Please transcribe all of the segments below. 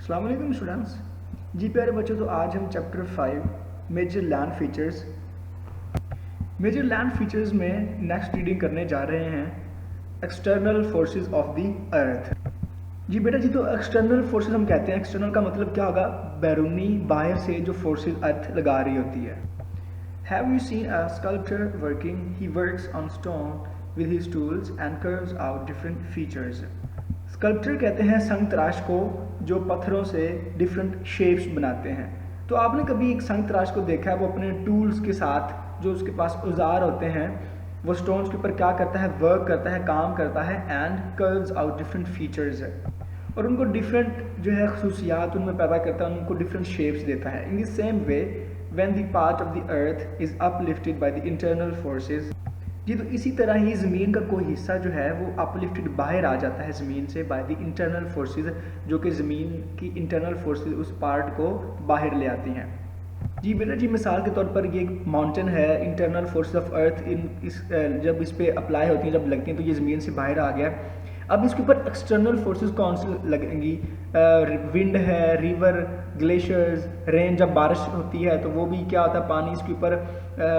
अस्सलाम वालेकुम स्टूडेंट्स। जी प्यारे बच्चों, तो आज हम चैप्टर 5 मेजर लैंड फीचर्स में नेक्स्ट रीडिंग करने जा रहे हैं external forces of the earth. जी बेटा जी, तो एक्सटर्नल फोर्सेस हम कहते हैं, एक्सटर्नल का मतलब क्या होगा? बैरूनी, बाहर से जो फोर्सेस अर्थ लगा रही होती है। Have you seen a sculptor working? He works on stone with his tools and curves out different features. Sculpture कहते हैं संग तराश को जो पत्थरों से डिफरेंट शेप्स बनाते हैं। तो आपने कभी एक संग तराश को देखा है? वो अपने टूल्स के साथ, जो उसके पास औजार होते हैं, वो स्टोन्स के ऊपर क्या करता है? वर्क करता है, काम करता है and curves out different features है, और उनको डिफरेंट जो है खसूसियात उनमें पैदा करता है, उनको डिफरेंट शेप्स देता है। In the same way when the part of the earth is uplifted by the internal forces, जी तो इसी तरह ही ज़मीन का कोई हिस्सा जो है वो अपलिफ्टेड बाहर आ जाता है ज़मीन से बाय द इंटरनल फोर्सेस, जो कि ज़मीन की इंटरनल फोर्सेस उस पार्ट को बाहर ले आती हैं। जी बेटा जी, मिसाल के तौर पर ये एक माउंटेन है, इंटरनल फोर्सेस ऑफ अर्थ जब इस पे अप्लाई होती हैं, जब लगती हैं, तो ये ज़मीन से बाहर आ गया। अब इसके ऊपर एक्सटर्नल फोर्सेस कौन सी लगेंगी? विंड है, रिवर, ग्लेशियर्स, रेन। जब बारिश होती है तो वो भी क्या होता है, पानी इसके ऊपर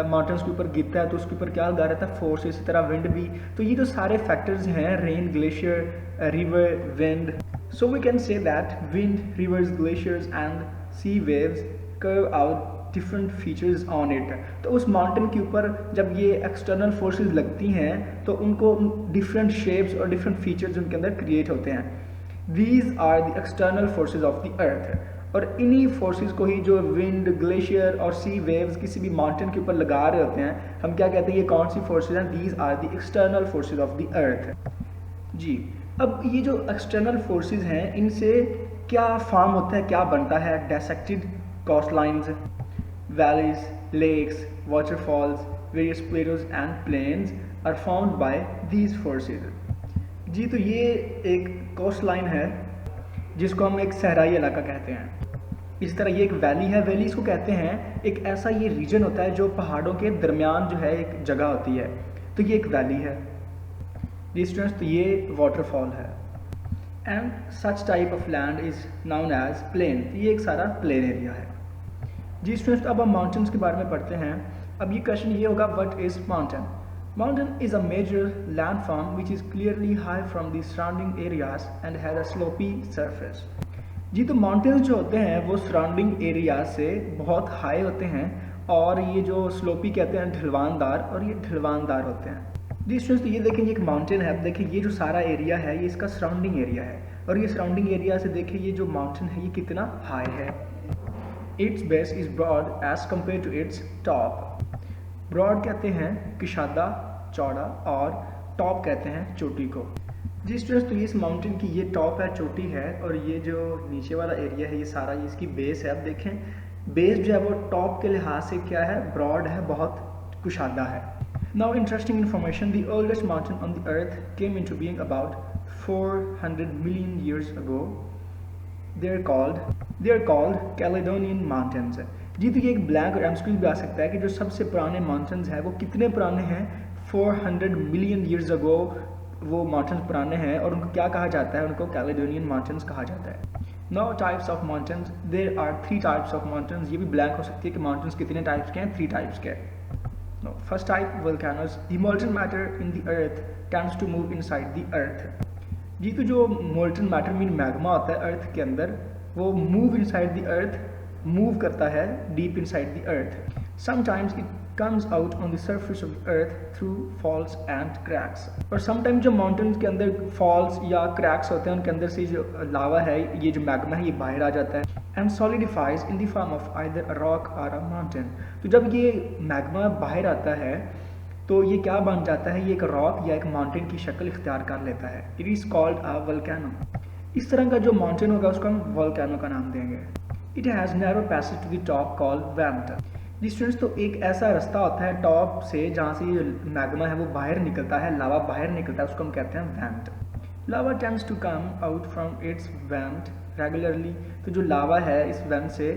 माउंटेन्स के ऊपर गिरता है, तो उसके ऊपर क्या लगा रहता है? फोर्स। इसी तरह विंड भी। तो ये जो सारे फैक्टर्स हैं, rain, glacier, river, wind, so we can say that wind, rivers, glaciers and sea waves carve out different features on it. तो उस माउंटेन के ऊपर जब ये एक्सटर्नल फोर्सेस लगती हैं तो उनको डिफरेंट शेप्स और डिफरेंट फीचर्स उनके अंदर क्रिएट होते हैं। These are the external forces of the earth. और इन्हीं फोर्सेस को ही जो विंड, ग्लेशियर और सी वेव्स किसी भी माउंटेन के ऊपर लगा रहे होते हैं, हम क्या कहते हैं? ये कौन सी फोर्सेज हैं? These are the external forces of the earth. जी, अब ये जो एक्सटर्नल फोर्सेज हैं, इनसे क्या फॉर्म होता है, क्या बनता है? डायसेक्टेड कोस्टलाइंस, valleys, lakes, waterfalls, various plateaus and plains are formed by these forces. जी तो ये एक कोस्ट लाइन है जिसको हम एक सहराई इलाका कहते हैं। इस तरह ये एक वैली है। वैली इसको कहते हैं, एक ऐसा ये रीजन होता है जो पहाड़ों के दरमियान जो है एक जगह होती है, तो ये एक वैली है। डिस्टेंस तो ये वाटरफॉल है। And such type of land is known as plain. ये एक सारा प्लेन एरिया है। जी स्टूडेंट्स, अब हम माउंटेन्स के बारे में पढ़ते हैं। अब ये क्वेश्चन ये होगा, what is mountain? Mountain is a major land form which is clearly high from the surrounding areas and has a slopy surface. जी तो माउंटेन्स जो होते हैं वो सराउंडिंग एरिया से बहुत हाई होते हैं, और ये जो स्लोपी कहते हैं ढलवानदार, और ये ढलवानदार होते हैं। जी स्टूडेंट्स, तो ये देखें, ये एक माउंटेन है। अब देखिए ये जो सारा एरिया है ये इसका सराउंडिंग एरिया है, और ये सराउंडिंग एरिया से देखिए ये जो माउंटेन है ये कितना हाई है। Its base is broad as compared to its top. Broad कहते हैं किशादा, चौड़ा, और टॉप कहते हैं चोटी को। जी स्टूडेंट्स, तो ये इस माउंटेन की ये टॉप है, चोटी है, और ये जो नीचे वाला एरिया है ये सारा ये इसकी बेस है। अब देखें बेस जो है वो टॉप के लिहाज से क्या है? ब्रॉड है, बहुत कुशादा है। Now interesting information, the oldest mountain on the earth came into being about 400 million years ago. They are called Caledonian Mountains. जी तो ये एक ब्लैंक और एमसीक्यू भी आ सकता है कि जो सबसे पुराने माउंटेन्स हैं वो कितने पुराने हैं? 400 मिलियन ईयर्स अगो वो माउंटेन्स पुराने हैं, और उनको क्या कहा जाता है? उनको कैलेडोनियन माउंटेन्स कहा जाता है। Now types of mountains, there are 3 types of mountains. ये भी ब्लैंक हो सकती है कि माउंटेन्स कितने टाइप्स के हैं? 3 टाइप्स के। First type, volcanoes. The molten matter in the earth tends to move inside the earth. जी तो जो मोल्टन मैटर मीन मैग्मा होता है अर्थ के अंदर, वो move inside the earth, move करता है deep inside the earth. Sometimes it comes out on the surface of the earth through faults and cracks. और समटाइम्स जो माउंटेन्स के अंदर फॉल्स या क्रैक्स होते हैं, उनके अंदर से जो लावा है, ये जो मैग्मा है, ये बाहर आ जाता है and solidifies in the form of either a rock और अ माउंटेन। तो जब ये मैग्मा बाहर आता है तो ये क्या बन जाता है? ये एक रॉक या एक माउंटेन की शक्ल इख्तियार कर लेता है। It is called a volcano. इस तरह का जो माउंटेन होगा उसको हम वोल्केनो का नाम देंगे। It has narrow passage to the top called vent. जी स्टूडेंट्स, तो एक ऐसा रास्ता होता है टॉप से जहाँ से ये मैग्मा है वो बाहर निकलता है, लावा बाहर निकलता है, उसको हम कहते हैं vent. Lava tends to come out from its vent regularly. तो जो लावा है इस वेंट से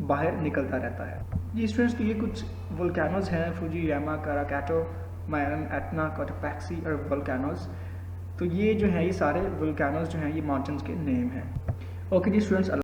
बाहर निकलता रहता है। जी स्टूडेंट्स, तो ये कुछ वोल्केनोज हैं, फुजीयामा, कराकाटो, मायरन, एटना, कोटोपैक्सी और वोल्केनोज। तो ये जो है ये सारे वोल्केनोज जो हैं ये माउंटेन्स के नेम हैं। ओके जी स्टूडेंट्स।